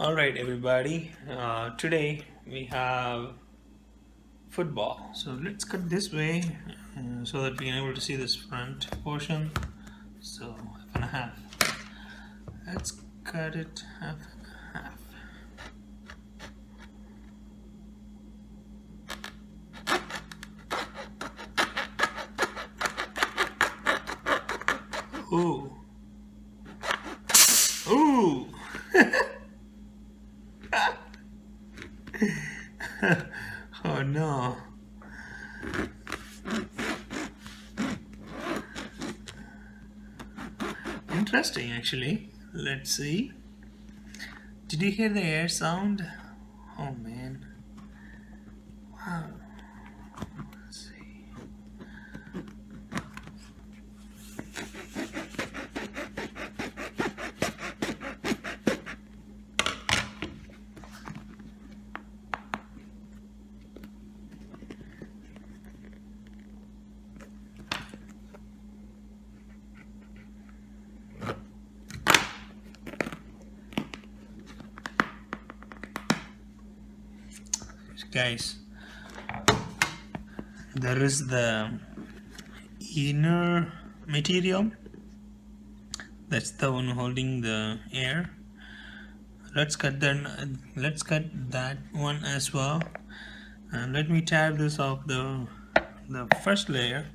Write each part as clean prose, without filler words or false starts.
All right, everybody. Today we have football. So let's cut this way so that we can able to see this front portion. So half and a half. Let's cut it half and a half. Ooh. Ooh. Oh no. Interesting, actually. Let's see. Did you hear the air sound? Oh man. Wow. Let's see. Guys, there is the inner material, that's the one holding the air. Let's cut that one as well, and let me tear this off the first layer.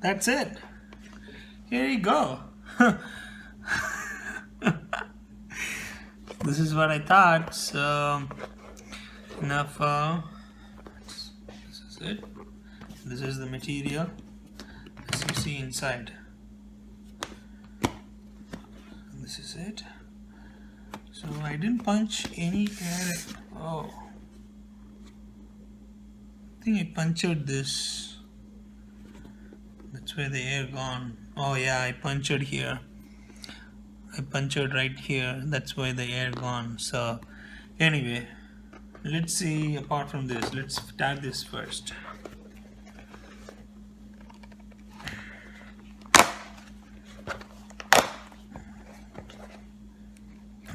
That's it. Here you go. This is what I thought. So enough. This is it. This is the material, as you see inside. And this is it. So I didn't punch any air. Oh, I think I punctured this. That's where the air gone. Oh yeah, I punctured here. I punctured right here. That's why the air gone. So anyway, let's see. Apart from this, let's start this first.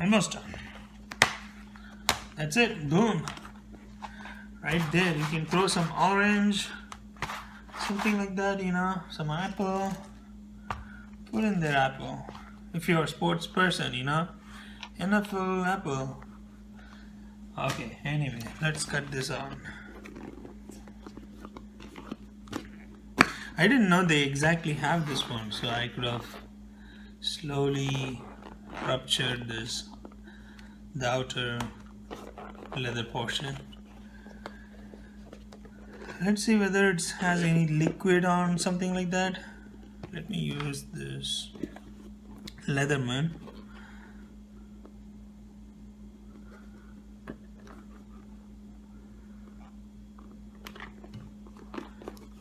Almost done. That's it. Boom. Right there. You can throw some orange, something like that, some apple. Put in there apple. If you're a sports person, NFL apple. Okay, anyway, let's cut this on. I didn't know they exactly have this one, so I could have slowly ruptured the outer leather portion. Let's see whether it has any liquid on, something like that. Let me use this Leatherman.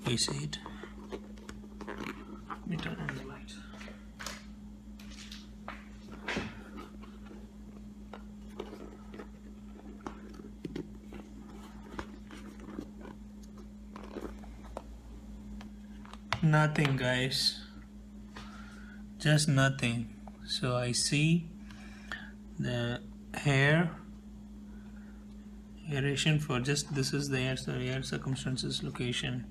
You see it? Let me turn on the light. Nothing, guys, just nothing. So I see the aeration for just this is the air circumstances location,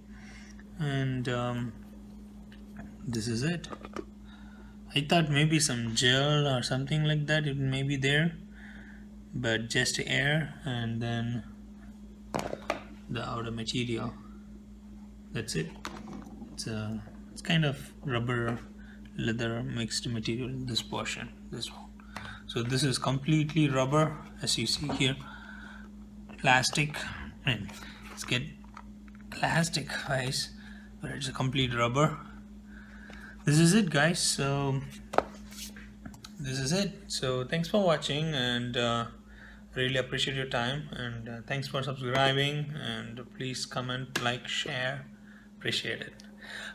and this is it. I thought maybe some gel or something like that it may be there, but just air and then the outer material. That's it. It's kind of rubber leather mixed material in this portion, this one. So this is completely rubber, as you see here. Plastic, and let's get plastic, guys, but it's a complete rubber. This is it, guys. So this is it. So thanks for watching, and really appreciate your time, and thanks for subscribing, and please comment, like, share. Appreciate it.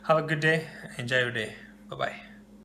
Have a good day. Enjoy your day. Bye bye.